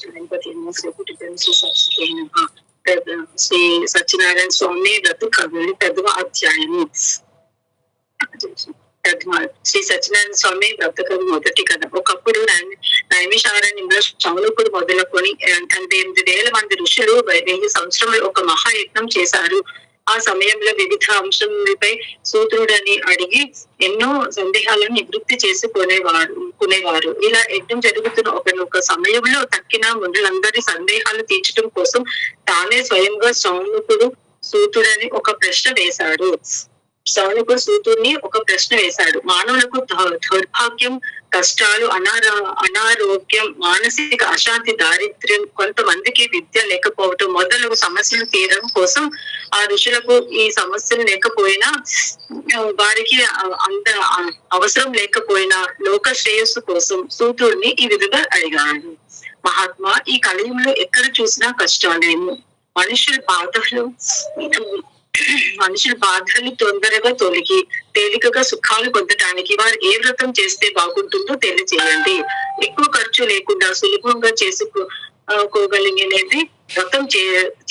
గణపతి శ్రీ సత్యనారాయణ స్వామి వ్రత కవులు పెద్దవ అధ్యాయము. శ్రీ సత్యనారాయణ స్వామి వ్రత కవి మొదటి కథ. ఒకప్పుడు నైమిషారణ్యంలో శౌనకుడు మొదలుకొని 88,000 మంది ఋషులు 1000 సంవత్సరములు ఒక మహాయజ్ఞం చేశారు. ఆ సమయంలో వివిధ అంశములపై సూత్రుడని అడిగి ఎన్నో సందేహాలను నివృత్తి చేసుకునేవారు. ఇలా యజ్ఞం జరుగుతున్న ఒక సమయంలో తక్కిన మునులందరి సందేహాలు తీర్చడం కోసం తానే స్వయంగా సౌనకుడు సూతుడని ఒక ప్రశ్న వేశాడు. మానవులకు దౌర్భాగ్యం, కష్టాలు, అనారోగ్యం, మానసిక అశాంతి, దారిద్ర్యం, కొంతమందికి విద్య లేకపోవటం మొదలగు సమస్యలు తీరడం కోసం ఆ ఋషులకు ఈ సమస్యలు లేకపోయినా, వారికి అంత అవసరం లేకపోయినా లోక శ్రేయస్సు కోసం సూతుడిని ఈ విధంగా అడిగాడు. మహాత్మా, ఈ కలియుగంలో ఎక్కడ చూసినా కష్టాలేమో, మనుషుల బాధలు తొందరగా తొలగి తేలికగా సుఖాలు పొందటానికి వారు ఏ వ్రతం చేస్తే బాగుంటుందో తెలియజేయండి. ఎక్కువ ఖర్చు లేకుండా సులభంగా చేసుకోగలిగినది వ్రతం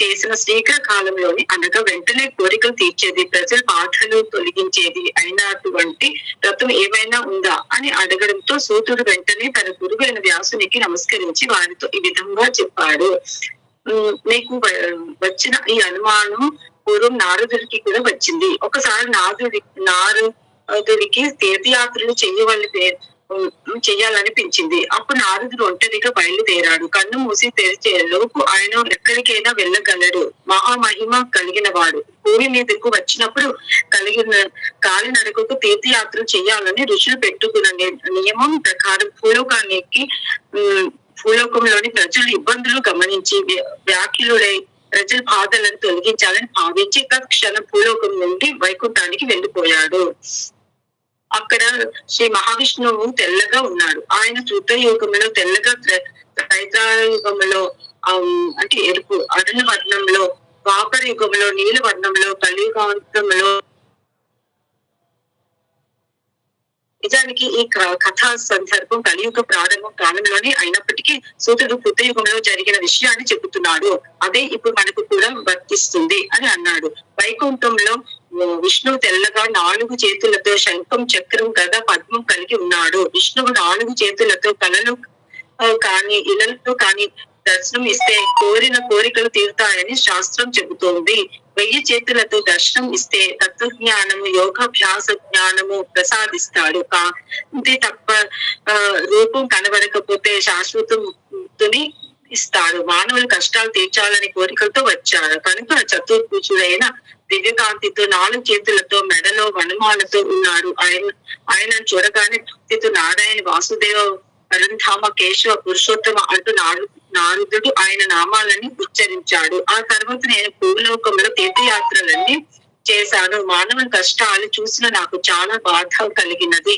చేసిన శీఘ్ర కాలంలోని, అనగా వెంటనే కోరికలు తీర్చేది, ప్రజల బాధలు తొలగించేది అయినటువంటి వ్రతం ఏమైనా ఉందా అని అడగడంతో సూతుడు వెంటనే తన గురువైన వ్యాసునికి నమస్కరించి వారితో ఈ విధంగా చెప్పాడు. నీకు వచ్చిన ఈ అనుమానం పూర్వం నారదుడికి కూడా వచ్చింది. ఒకసారి నారదుడికి తీర్థయాత్రలు చెయ్యాలనిపించింది. అప్పుడు నారదుడు ఒంటరిగా బయలుదేరాడు. కన్ను మూసి తెరిచే లోపు ఆయన ఎక్కడికైనా వెళ్ళగలడు. మహామహిమ కలిగిన వాడు. భూమి మీదకు వచ్చినప్పుడు కలిగిన కాలినడకకు తీర్థయాత్రలు చేయాలని ఋషులు పెట్టుకున్న నియమం ప్రకారం భూలోకంలోని ప్రజల ఇబ్బందులు గమనించి వ్యాఖ్యలుడై ప్రజల బాధలను తొలగించాలని భావించి తక్షణం భూలోకం నుండి వైకుంఠానికి వెళ్ళిపోయాడు. అక్కడ శ్రీ మహావిష్ణువు తెల్లగా ఉన్నాడు. ఆయన త్రేతాయుగంలో తెల్లగా, త్రైతాయుగంలో అంటే ఎరుపు అరుణ వర్ణంలో, ద్వాపర యుగంలో నీల వర్ణంలో, కలియుగంలో. నిజానికి ఈ కథా సందర్భం కలియుగ ప్రారంభ కాలంలోనే అయినప్పటికీ సూతుడు కృతయుగంలో జరిగిన విషయాన్ని చెబుతున్నాడు. అదే ఇప్పుడు మనకు కూడా వర్తిస్తుంది అని అన్నాడు. వైకుంఠంలో విష్ణువు తెల్లగా 4 చేతులతో శంఖం, చక్రం, గద, పద్మం కలిగి ఉన్నాడు. విష్ణువు 4 చేతులతో కళలు కానీ ఇళ్లతో కానీ దర్శనం ఇస్తే కోరిన కోరికలు తీరుతాయని శాస్త్రం చెబుతోంది. 1000 చేతులతో దర్శనం ఇస్తే తత్వజ్ఞానము, యోగాభ్యాస జ్ఞానము ప్రసాదిస్తాడు. కాంతి తప్ప రూపం కనబడకపోతే శాశ్వతముక్తిని ఇస్తాడు. మానవులు కష్టాలు తీర్చాలని కోరికలతో వచ్చాడు కనుక చతుర్భుజుడైన దివ్యకాంతితో 4 చేతులతో మెడలో వనమాలతో ఉన్నాడు. ఆయన చూడగానే భక్తితో నారాయణ, వాసుదేవ, పరంధామ, కేశవ, పురుషోత్తమ అంటూ నారదుడు ఆయన నామాలని ఉచ్చరించాడు. ఆ తర్వాత నేను భూలోకంలో తీర్థయాత్రలన్నీ చేశాను. మానవుల కష్టాలు చూసిన నాకు చాలా బాధ కలిగినది.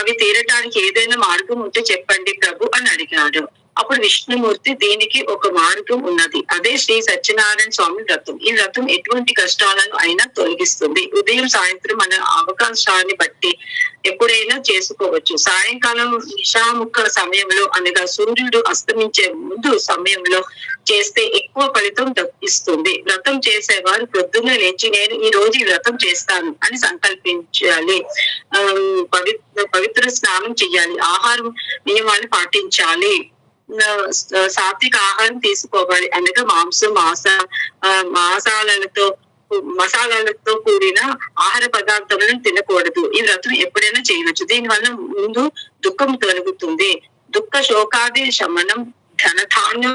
అవి తీరటానికి ఏదైనా మార్గం ఉంటే చెప్పండి ప్రభు అని అడిగాడు. అప్పుడు విష్ణుమూర్తి, దీనికి ఒక మార్గం ఉన్నది. అదే శ్రీ సత్యనారాయణ స్వామి వ్రతం. ఈ వ్రతం ఎటువంటి కష్టాలను అయినా తొలగిస్తుంది. ఉదయం సాయంత్రం మన అవకాశాన్ని బట్టి ఎప్పుడైనా చేసుకోవచ్చు. సాయంకాలం నిశాముఖ సమయంలో, అనగా సూర్యుడు అస్తమించే ముందు సమయంలో చేస్తే ఎక్కువ ఫలితం ఇస్తుంది. వ్రతం చేసేవారు పొద్దున్న లేచి నేను ఈ రోజు ఈ వ్రతం చేస్తాను అని సంకల్పించాలి. పవిత్ర స్నానం చేయాలి. ఆహారం నియమాలు పాటించాలి. సాత్విక ఆహారం తీసుకోవాలి. అనగా మాంసం, మసాలాలతో కూడిన ఆహార పదార్థాలను తినకూడదు. ఈ వ్రతం ఎప్పుడైనా చేయవచ్చు. దీనివల్ల ముందు దుఃఖం తొలగుతుంది. దుఃఖ శోకాది శమనం, ధనధాన్య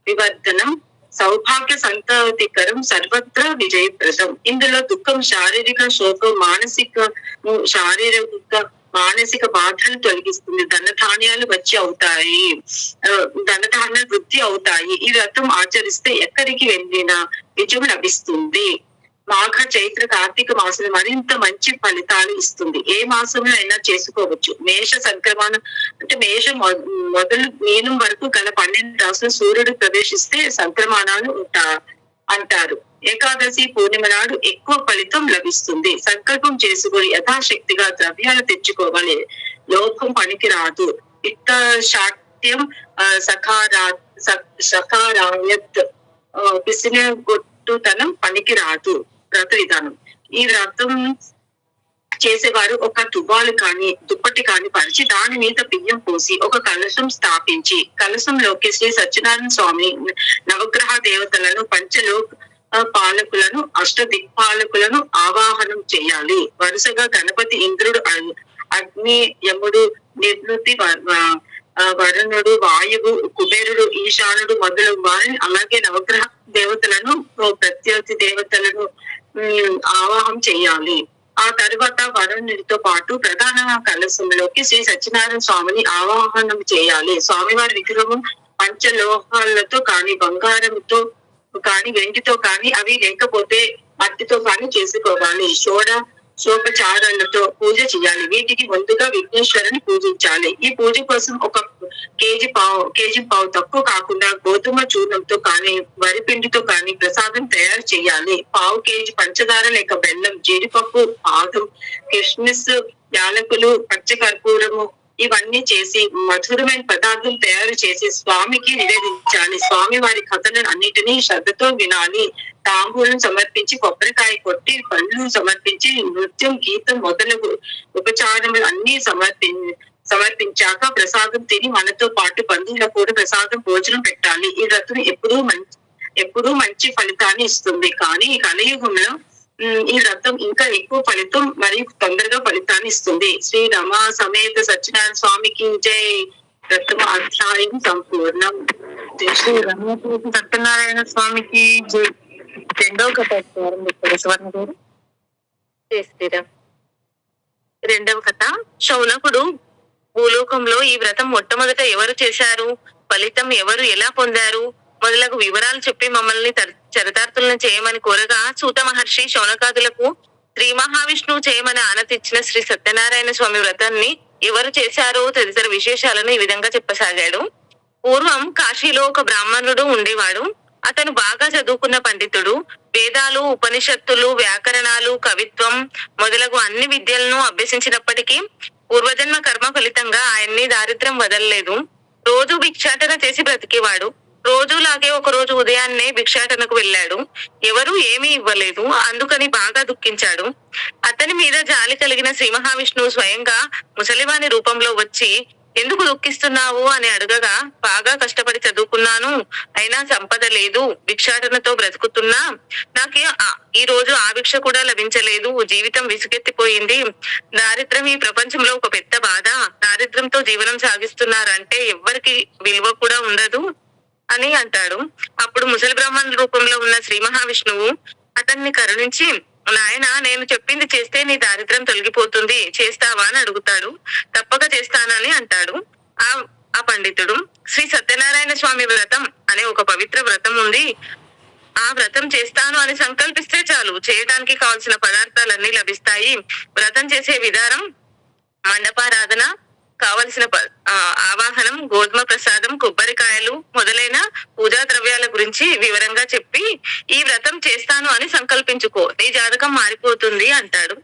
వివర్ధనం, సౌభాగ్య సంతతికరం, సర్వత్ర విజయప్రదం. ఇందులో దుఃఖం, శారీరక శోకం, మానసిక బాధలు తొలగిస్తుంది. ధనధాన్యాలు వృద్ధి అవుతాయి. ఈ వ్రతం ఆచరిస్తే ఎక్కడికి వెళ్ళినా విజయం లభిస్తుంది. మాఘ, చైత్ర, కార్తీక మాసంలో మరింత మంచి ఫలితాలు ఇస్తుంది. ఏ మాసంలో అయినా చేసుకోవచ్చు. మేష సంక్రమణం అంటే మేషం మొదలు మీనం వరకు గల 12 రాసులు సూర్యుడు ప్రవేశిస్తే సంక్రమణాలు అంటారు. ఏకాదశి పూర్ణిమ నాడు ఎక్కువ ఫలితం లభిస్తుంది. సంకల్పం చేసుకుని యథాశక్తిగా ద్రవ్యాలు తెచ్చుకోవాలి. లోకం పనికి రాదు. సత్యం సకారాయత్ పిసినగొట్టుతనం పనికి రాదు. వ్రత విధానం. ఈ వ్రతం చేసేవారు ఒక తువ్వాలు కాని దుప్పటి కాని పరిచి దాని మీద బియ్యం పోసి ఒక కలశం స్థాపించి కలశంలోకి శ్రీ సత్యనారాయణ స్వామి, నవగ్రహ దేవతలను, పంచలోక్ పాలకులను, అష్టదిక్పాలకులను ఆవాహనం చేయాలి. వరుసగా గణపతి, ఇంద్రుడు, అగ్ని, యముడు, నిర్ణుతి, వరుణుడు, వాయువు, కుబేరుడు, ఈశానుడు మొదలగు వారిని, అలాగే నవగ్రహ దేవతలను, ప్రత్యర్థి దేవతలను ఆవాహనం చేయాలి. ఆ తర్వాత వరుణుడితో పాటు ప్రధాన కలశంలోకి శ్రీ సత్యనారాయణ స్వామిని ఆవాహనం చేయాలి. స్వామివారి విగ్రహం పంచలోహాలతో కానీ, బంగారంతో కానీ, వెండితో కానీ, అవి లేకపోతే మట్టితో కానీ చేసుకోవాలి. షోపచారాలతో పూజ చేయాలి. వీటికి ముందుగా విఘ్నేశ్వరుని పూజించాలి. ఈ పూజ కోసం ఒక కేజీ పావు తక్కువ కాకుండా గోధుమ చూర్ణంతో కానీ, వరి పిండితో కానీ ప్రసాదం తయారు చేయాలి. పావు కేజీ పంచదార లేక బెల్లం, జీడిపప్పు, బాదం, కిస్మిస్, యాలకులు, పచ్చకర్పూరము ఇవన్నీ చేసి మధురమైన పదార్థం తయారు చేసి స్వామికి నివేదించాలి. స్వామి వారి కథలను అన్నిటినీ శ్రద్ధతో వినాలి. తాంబూలం సమర్పించి, కొబ్బరికాయ కొట్టి, పళ్ళు సమర్పించి, నృత్యం, గీతం మొదలగు ఉపచారములు అన్ని సమర్పించాక ప్రసాదం తిని మనతో పాటు బంధువులకు కూడా ప్రసాదం భోజనం పెట్టాలి. ఈ వ్రతం ఎప్పుడూ మంచి ఫలితాన్ని ఇస్తుంది. కానీ కలియుగంలో ఈ వ్రతం ఇంకా ఎక్కువ ఫలితం మరియు తొందరగా ఫలితాన్ని ఇస్తుంది. శ్రీ రమా సమేత సత్యనారాయణ స్వామికి జై. వ్రతం అధ్యాయం సంపూర్ణం. శ్రీ రమా సత్యనారాయణ స్వామికి జై. రెండవ కథ ప్రారంభిస్తారు సువర్ణ గారు. రెండవ కథ. శౌనకుడు భూలోకంలో ఈ వ్రతం మొట్టమొదట ఎవరు చేశారు, ఫలితం ఎవరు ఎలా పొందారు మొదలగు వివరాలు చెప్పి మమ్మల్ని చరితార్థులను చేయమని కోరగా, సూత మహర్షి శౌనకాదులకు శ్రీ మహావిష్ణువు చేయమని ఆనతిచ్చిన శ్రీ సత్యనారాయణ స్వామి వ్రతాన్ని ఎవరు చేశారో తదితర విశేషాలను ఈ విధంగా చెప్పసాగాడు. పూర్వం కాశీలో ఒక బ్రాహ్మణుడు ఉండేవాడు. అతను బాగా చదువుకున్న పండితుడు. వేదాలు, ఉపనిషత్తులు, వ్యాకరణాలు, కవిత్వం మొదలగు అన్ని విద్యలను అభ్యసించినప్పటికీ పూర్వజన్మ కర్మ ఫలితంగా ఆయన్ని దారిద్ర్యం వదలలేదు. రోజు భిక్షాటన చేసి బ్రతికేవాడు. రోజులాగే ఒక రోజు ఉదయాన్నే భిక్షాటనకు వెళ్ళాడు. ఎవరూ ఏమీ ఇవ్వలేదు. అందుకని బాగా దుఃఖించాడు. అతని మీద జాలి కలిగిన శ్రీ మహావిష్ణువు స్వయంగా ముసలివాని రూపంలో వచ్చి, ఎందుకు దుఃఖిస్తున్నావు అని అడగగా, బాగా కష్టపడి చదువుకున్నాను, అయినా సంపద లేదు, భిక్షాటనతో బ్రతుకుతున్నా, నాకు ఈ రోజు ఆ భిక్ష కూడా లభించలేదు, జీవితం విసుగెత్తిపోయింది, దారిద్ర్యం ఈ ప్రపంచంలో ఒక పెద్ద బాధ, దారిద్ర్యంతో జీవనం సాగిస్తున్నారంటే ఎవ్వరికి విలువ కూడా ఉండదు అని అంటాడు. అప్పుడు ముసలి బ్రాహ్మణుల రూపంలో ఉన్న శ్రీ మహావిష్ణువు అతన్ని కరుణించి, నాయన, నేను చెప్పింది చేస్తే నీ దారిద్ర్యం తొలగిపోతుంది, చేస్తావా అని అడుగుతాడు. తప్పక చేస్తానని అంటాడు. ఆ పండితుడు, శ్రీ సత్యనారాయణ స్వామి వ్రతం అనే ఒక పవిత్ర వ్రతం ఉంది. ఆ వ్రతం చేస్తాను అని సంకల్పిస్తే చాలు, చేయడానికి కావలసిన పదార్థాలన్నీ లభిస్తాయి. వ్రతం చేసే విధానం, మండపారాధన, కావలసిన ఆవాహనం, గోధుమ ప్రసాదం, కొబ్బరికాయలు మొదలైన పూజా ద్రవ్యాల గురించి వివరంగా చెప్పి, ఈ వ్రతం చేస్తాను అని సంకల్పించుకో, నీ జాతకం మారిపోతుంది అంటాడు.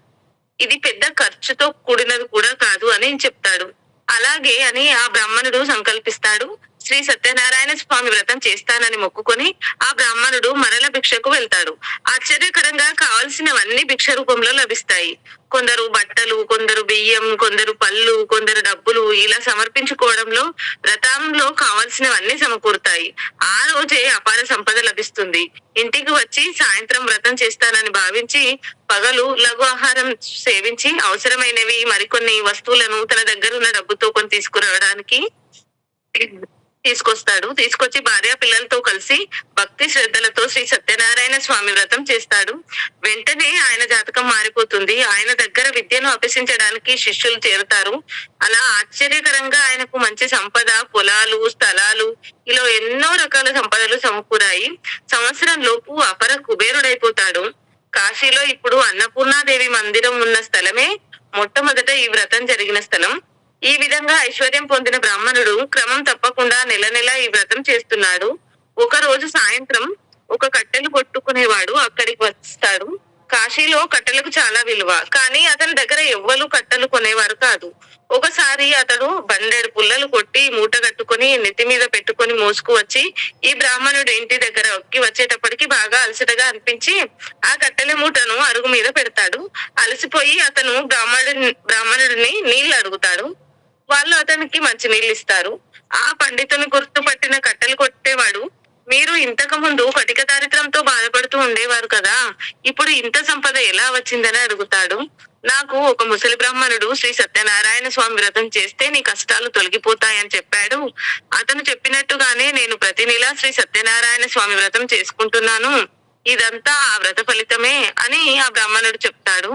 ఇది పెద్ద ఖర్చుతో కూడినది కూడా కాదు అని చెప్తాడు. అలాగే అని ఆ బ్రాహ్మణుడు సంకల్పిస్తాడు. శ్రీ సత్యనారాయణ స్వామి వ్రతం చేస్తానని మొక్కుకొని ఆ బ్రాహ్మణుడు మరల భిక్షకు వెళ్తాడు. ఆశ్చర్యకరంగా కావలసినవన్నీ భిక్ష రూపంలో లభిస్తాయి. కొందరు బట్టలు, కొందరు బియ్యం, కొందరు పళ్ళు, కొందరు డబ్బులు ఇలా సమర్పించుకోవడంలో వ్రతంలో కావలసినవన్నీ సమకూరుతాయి. ఆ రోజే అపార సంపద లభిస్తుంది. ఇంటికి వచ్చి సాయంత్రం వ్రతం చేస్తానని భావించి పగలు లఘు ఆహారం సేవించి అవసరమైనవి మరికొన్ని వస్తువులను తన దగ్గర ఉన్న డబ్బుతో కొని తీసుకురావడానికి తీసుకొస్తాడు. తీసుకొచ్చి భార్య పిల్లలతో కలిసి భక్తి శ్రద్ధలతో శ్రీ సత్యనారాయణ స్వామి వ్రతం చేస్తాడు. వెంటనే ఆయన జాతకం మారిపోతుంది. ఆయన దగ్గర విద్యను అభ్యసించడానికి శిష్యులు చేరుతారు. అలా ఆశ్చర్యకరంగా ఆయనకు మంచి సంపద, పొలాలు, స్థలాలు ఇలా ఎన్నో రకాల సంపదలు సమకూరాయి. సంవత్సరం లోపు అపర కుబేరుడైపోతాడు. కాశీలో ఇప్పుడు అన్నపూర్ణాదేవి మందిరం ఉన్న స్థలమే మొట్టమొదట ఈ వ్రతం జరిగిన స్థలం. ఈ విధంగా ఐశ్వర్యం పొందిన బ్రాహ్మణుడు క్రమం తప్పకుండా నెల నెల ఈ వ్రతం చేస్తున్నాడు. ఒక రోజు సాయంత్రం ఒక కట్టెలు కొట్టుకునేవాడు అక్కడికి వస్తాడు. కాశీలో కట్టెలకు చాలా విలువ, కానీ అతని దగ్గర ఎవ్వరు కట్టెలు కొనేవారు కాదు. ఒకసారి అతడు బండెడు పుల్లలు కొట్టి మూట కట్టుకుని నెత్తి మీద పెట్టుకుని మోసుకు వచ్చి ఈ బ్రాహ్మణుడు ఇంటి దగ్గర ఒక్కి వచ్చేటప్పటికి బాగా అలసటగా అనిపించి ఆ కట్టెల మూటను అరుగు మీద పెడతాడు. అలసిపోయి అతను బ్రాహ్మణుడిని నీళ్లు అడుగుతాడు. వాళ్ళు అతనికి మంచి నీళ్ళు ఇస్తారు. ఆ పండితుని గుర్తుపట్టిన కట్టెలు కొట్టేవాడు, మీరు ఇంతకు ముందు కటిక దారిద్ర్యంతో బాధపడుతూ ఉండేవారు కదా, ఇప్పుడు ఇంత సంపద ఎలా వచ్చిందని అడుగుతాడు. నాకు ఒక ముసలి బ్రాహ్మణుడు శ్రీ సత్యనారాయణ స్వామి వ్రతం చేస్తే నీ కష్టాలు తొలగిపోతాయని చెప్పాడు. అతను చెప్పినట్టుగానే నేను ప్రతి నెల శ్రీ సత్యనారాయణ స్వామి వ్రతం చేసుకుంటున్నాను. ఇదంతా ఆ వ్రత ఫలితమే అని ఆ బ్రాహ్మణుడు చెప్తాడు.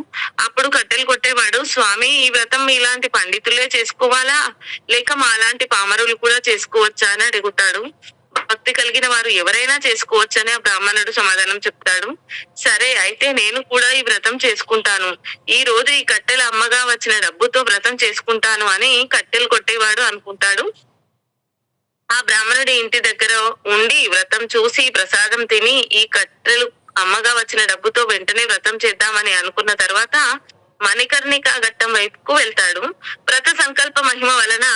అప్పుడు కట్టెలు కొట్టేవాడు, స్వామి ఈ వ్రతం మీలాంటి పండితులే చేసుకోవాలా, లేక మాలాంటి పామరులు కూడా చేసుకోవచ్చా అని అడుగుతాడు. భక్తి కలిగిన వారు ఎవరైనా చేసుకోవచ్చని ఆ బ్రాహ్మణుడు సమాధానం చెప్తాడు. సరే అయితే నేను కూడా ఈ వ్రతం చేసుకుంటాను. ఈ రోజు ఈ కట్టెల అమ్మగా వచ్చిన డబ్బుతో వ్రతం చేసుకుంటాను అని కట్టెలు కొట్టేవాడు అనుకుంటాడు. ఆ బ్రాహ్మణుడి ఇంటి దగ్గర ఉండి వ్రతం చూసి ప్రసాదం తిని ఈ కట్టెలు అమ్మగా వచ్చిన డబ్బుతో వెంటనే వ్రతం చేద్దామని అనుకున్న తర్వాత మణికర్ణిక ఘట్టం వైపుకు వెళ్తాడు. వ్రత సంకల్ప మహిమ వలన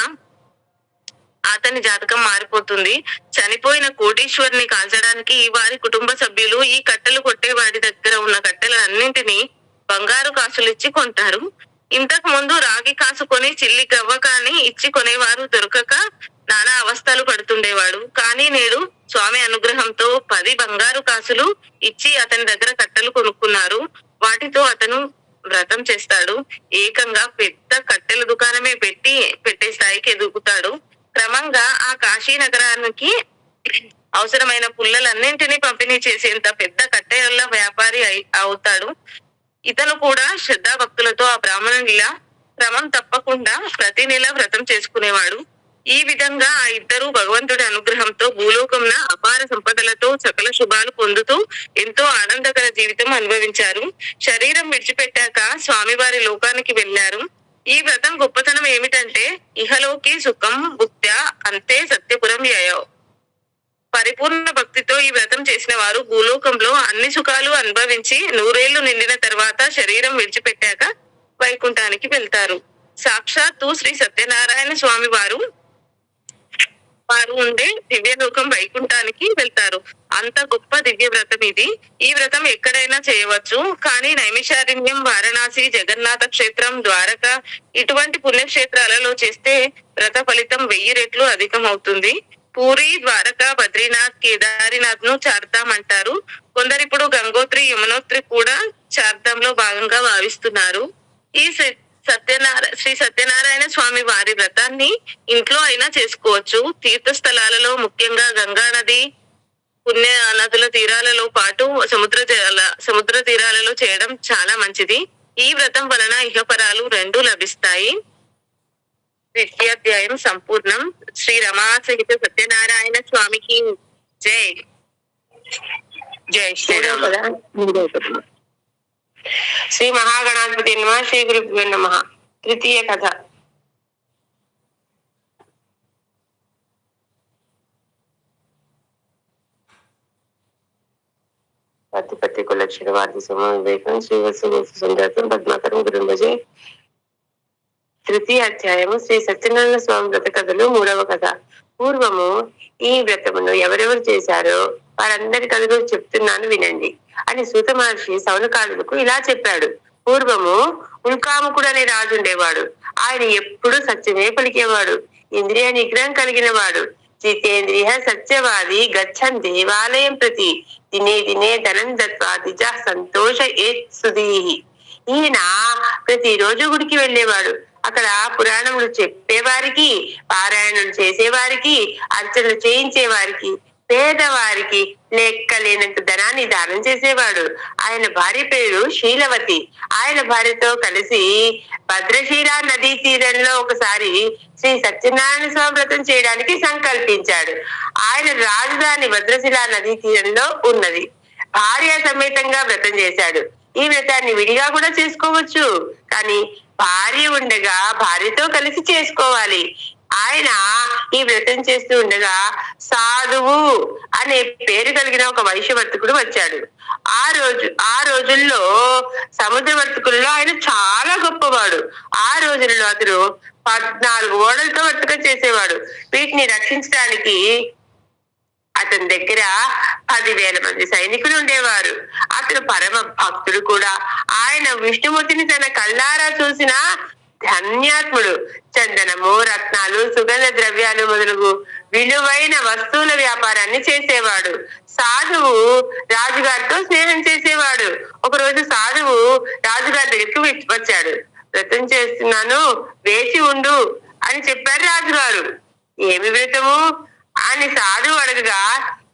అతని జాతకం మారిపోతుంది. చనిపోయిన కోటీశ్వరుని కాల్చడానికి వారి కుటుంబ సభ్యులు ఈ కట్టెలు కొట్టేవాడి దగ్గర ఉన్న కట్టెలన్నింటినీ బంగారు కాసులిచ్చి కొంటారు. ఇంతకు ముందు రాగి కాసు కొని చిల్లి గవ్వ కాని ఇచ్చి కొనేవారు దొరకక నానా అవస్థలు పడుతుండేవాడు. కానీ నేడు స్వామి అనుగ్రహంతో 10 బంగారు కాసులు ఇచ్చి అతని దగ్గర కట్టెలు కొనుక్కున్నారు. వాటితో అతను వ్రతం చేస్తాడు. ఏకంగా పెద్ద కట్టెల దుకాణమే పెట్టే స్థాయికి ఎదుగుతాడు. క్రమంగా ఆ కాశీ నగరానికి అవసరమైన పుల్లలన్నింటినీ పంపిణీ చేసేంత పెద్ద కట్టెల వ్యాపారి అవుతాడు. ఇతను కూడా శ్రద్ధా భక్తులతో ఆ బ్రాహ్మణునిలా క్రమం తప్పకుండా ప్రతి నెల వ్రతం చేసుకునేవాడు. ఈ విధంగా ఆ ఇద్దరు భగవంతుడి అనుగ్రహంతో భూలోకంన అపార సంపదలతో సకల శుభాలు పొందుతూ ఎంతో ఆనందకర జీవితం అనుభవించారు. శరీరం విడిచిపెట్టాక స్వామివారి లోకానికి వెళ్లారు. ఈ వ్రతం గొప్పతనం ఏమిటంటే ఇహలోకి సుఖం భుక్త్యా అంతే సత్యపురం యయో. పరిపూర్ణ భక్తితో ఈ వ్రతం చేసిన వారు భూలోకంలో అన్ని సుఖాలు అనుభవించి 100 ఏళ్లు నిండిన తర్వాత శరీరం విడిచిపెట్టాక వైకుంఠానికి వెళ్తారు. సాక్షాత్తు శ్రీ సత్యనారాయణ స్వామి వారు ఉండే దివ్యలోకం వైకుంఠానికి వెళ్తారు. అంత గొప్ప దివ్య వ్రతం ఇది. ఈ వ్రతం ఎక్కడైనా చేయవచ్చు, కానీ నైమిషారణ్యం, వారణాసి, జగన్నాథ క్షేత్రం, ద్వారక ఇటువంటి పుణ్యక్షేత్రాలలో చేస్తే వ్రత ఫలితం 1000 రెట్లు అధికం అవుతుంది. పూరి, ద్వారక, బద్రీనాథ్, కేదారినాథ్ ను చార్ధాం అంటారు. కొందరిప్పుడు గంగోత్రి, యమునోత్రి కూడా చార్ధాంలో భాగంగా భావిస్తున్నారు. ఈ శ్రీ సత్యనారాయణ స్వామి వారి వ్రతాన్ని ఇంట్లో అయినా చేసుకోవచ్చు. తీర్థస్థలాలలో ముఖ్యంగా గంగా నది, పుణ్య నదుల తీరాలలో పాటు సముద్ర తీరాలలో చేయడం చాలా మంచిది. ఈ వ్రతం వలన ఇహపరాలు 2 లభిస్తాయి. 3వ అధ్యాయం సంపూర్ణం. శ్రీ రమా సహిత సత్యనారాయణ స్వామికి జై. జై శ్రీరామ్. శ్రీ మహాగణాధిపతి నమః. శ్రీ గురుభ్యో నమః. 3వ కథ. పత్తి కులక్షణ వార్తి సమవేకం శ్రీవత్స సంజాతం పద్మాకరం గురుం భజే. 3వ అధ్యాయము శ్రీ సత్యనారాయణ స్వామి వ్రత కథలు 3వ కథ. పూర్వము ఈ వ్రతమును ఎవరెవరు చేశారో వారందరి కథలు చెప్తున్నాను వినండి అని సూత మహర్షి సౌనకాదులకు ఇలా చెప్పాడు. పూర్వము ఉల్కాముకుడు అనే రాజు ఉండేవాడు. ఆయన ఎప్పుడు సత్యమే పలికేవాడు. ఇంద్రియ నిగ్రహం కలిగిన వాడు. జితేంద్రియ సత్యవాది గచ్చన్ దేవాలయం ప్రతి దినే దినే ధనం దత్వా దిజ సంతోష ఏత్సుదీహి. ఈయన ప్రతిరోజు గుడికి వెళ్ళేవాడు. అక్కడ పురాణములు చెప్పేవారికి, పారాయణలు చేసేవారికి, అర్చనలు చేయించేవారికి, పేదవారికి లెక్కలేనంత ధనాన్ని దానం చేసేవాడు. ఆయన భార్య పేరు శీలవతి. ఆయన భార్యతో కలిసి భద్రశీల నదీ తీరంలో ఒకసారి శ్రీ సత్యనారాయణ స్వామి వ్రతం చేయడానికి సంకల్పించాడు. ఆయన రాజధాని భద్రశీల నదీ తీరంలో ఉన్నది. భార్య సమేతంగా వ్రతం చేశాడు. ఈ వ్రతాన్ని విడిగా కూడా చేసుకోవచ్చు, కానీ భార్య ఉండగా భార్యతో కలిసి చేసుకోవాలి. ఆయన ఈ వ్రతం చేస్తూ ఉండగా సాధువు అనే పేరు కలిగిన ఒక వైశ్యవర్తకుడు వచ్చాడు. ఆ రోజుల్లో సముద్ర వర్తకుల్లో ఆయన చాలా గొప్పవాడు. ఆ రోజుల్లో అతను 14 ఓడలతో వర్తకం చేసేవాడు. వీటిని రక్షించడానికి అతని దగ్గర 10,000 మంది సైనికులు ఉండేవారు. అతను పరమ భక్తుడు కూడా. ఆయన విష్ణుమూర్తిని తన కళ్ళారా చూసిన ధన్యాత్ముడు. చందనము, రత్నాలు, సుగంధ ద్రవ్యాలు మొదలగు విలువైన వస్తువుల వ్యాపారాన్ని చేసేవాడు. సాధువు రాజుగారితో స్నేహం చేసేవాడు. ఒకరోజు సాధువు రాజుగారి దగ్గరికి వచ్చాడు. వ్రతం చేస్తున్నాను, వేచి ఉండు అని చెప్పారు రాజుగారు. ఏమి వ్రతము అని సాధువు అడగగా,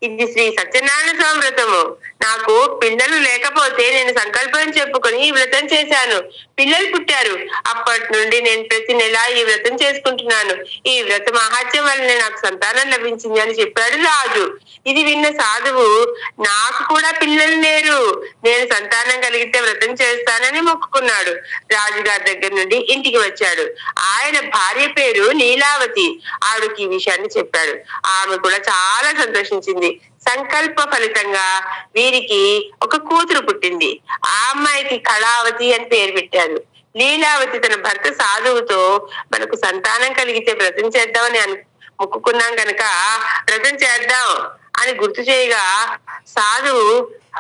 ఇది శ్రీ సత్యనారాయణ స్వామి వ్రతము. నాకు పిల్లలు లేకపోతే నేను సంకల్పం చెప్పుకొని ఈ వ్రతం చేశాను. పిల్లలు పుట్టారు. అప్పటి నుండి నేను ప్రతి నెల ఈ వ్రతం చేసుకుంటున్నాను. ఈ వ్రత మహాత్యం వల్లనే నాకు సంతానం లభించింది అని చెప్పాడు రాజు. ఇది విన్న సాధువు, నాకు కూడా పిల్లలు లేరు, నేను సంతానం కలిగితే వ్రతం చేస్తానని మొక్కుకున్నాడు. రాజుగారి దగ్గర నుండి ఇంటికి వచ్చాడు. ఆయన భార్య పేరు నీలావతి. ఆవిడకి ఈ విషయాన్ని చెప్పాడు. ఆమె కూడా చాలా సంతోషించింది. సంకల్ప ఫలితంగా వీరికి ఒక కూతురు పుట్టింది. ఆ అమ్మాయికి కళావతి అని పేరు పెట్టారు. లీలావతి తన భర్త సాధువుతో, మనకు సంతానం కలిగితే వ్రతం చేద్దామని మొక్కుకున్నాం కనుక వ్రతం చేద్దాం అని గుర్తు చేయగా, సాధువు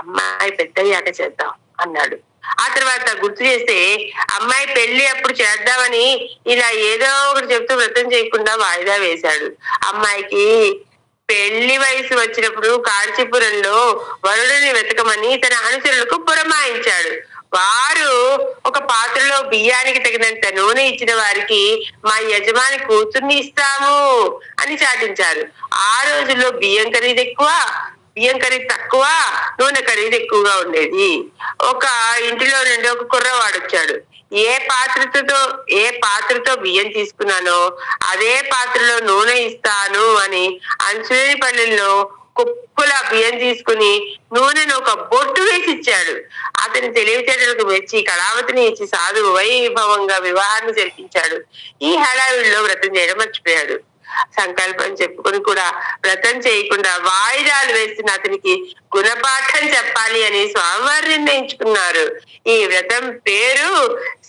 అమ్మాయి పెద్దయ్యాక చేద్దాం అన్నాడు. ఆ తర్వాత గుర్తు చేస్తే అమ్మాయి పెళ్లి అప్పుడు చేద్దామని ఇలా ఏదో ఒకటి చెప్తూ వ్రతం చేయకుండా వాయిదా వేశాడు. అమ్మాయికి పెళ్లి వయసు వచ్చినప్పుడు కాంచీపురంలో వరుడిని వెతకమని తన అనుచరులకు పురమాయించాడు. వారు ఒక పాత్రలో బియ్యానికి తగినంత నూనె ఇచ్చిన వారికి మా యజమాని కూతుర్ని ఇస్తాము అని చాటించారు. ఆ రోజుల్లో బియ్యం ఖరీదు తక్కువ, నూనె ఖరీదు ఎక్కువగా ఉండేది. ఒక ఇంటిలో నుండి ఒక కుర్రవాడు వచ్చాడు. ఏ పాత్రతో బియ్యం తీసుకున్నానో అదే పాత్రలో నూనె ఇస్తాను అని అంచునేనిపల్లిలో కుప్పుల బియ్యం తీసుకుని నూనెను ఒక బొట్టు వేసి ఇచ్చాడు. అతని తెలివితేటలకు మెచ్చి కళావతిని ఇచ్చి సాధువు వైభవంగా వివాహాన్ని జరిపించాడు. ఈ హడావిడిలో వ్రతం చేయడం మర్చిపోయాడు. సంకల్పం చెప్పుకొని కూడా వ్రతం చేయకుండా వాయిదాలు వేస్తున్న అతనికి గుణపాఠం చెప్పాలి అని స్వామివారు నిర్ణయించుకున్నారు. ఈ వ్రతం పేరు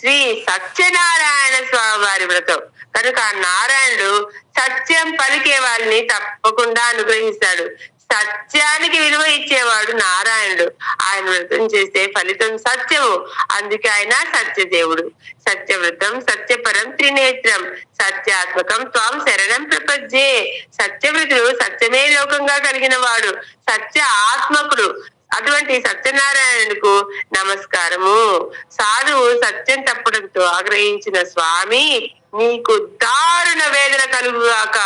శ్రీ సత్యనారాయణ స్వామివారి వ్రతం కనుక నారాయణుడు సత్యం పలికే వారిని తప్పకుండా అనుగ్రహిస్తాడు. సత్యానికి విలువ ఇచ్చేవాడు నారాయణుడు. ఆయన వ్రతం చేస్తే ఫలితం సత్యము. అందుకే ఆయన సత్యదేవుడు. సత్యవ్రతం సత్యపరం త్రినేత్రం సత్యాత్మకం త్వం శరణం ప్రపంచే. సత్యవ్రతుడు సత్యమే లోకంగా కలిగిన వాడు, సత్య ఆత్మకుడు. అటువంటి సత్యనారాయణుడికు నమస్కారము. సాధువు సత్యం తప్పడంతో ఆగ్రహించిన స్వామి, నీకు దారుణ వేదన కలుగుగాక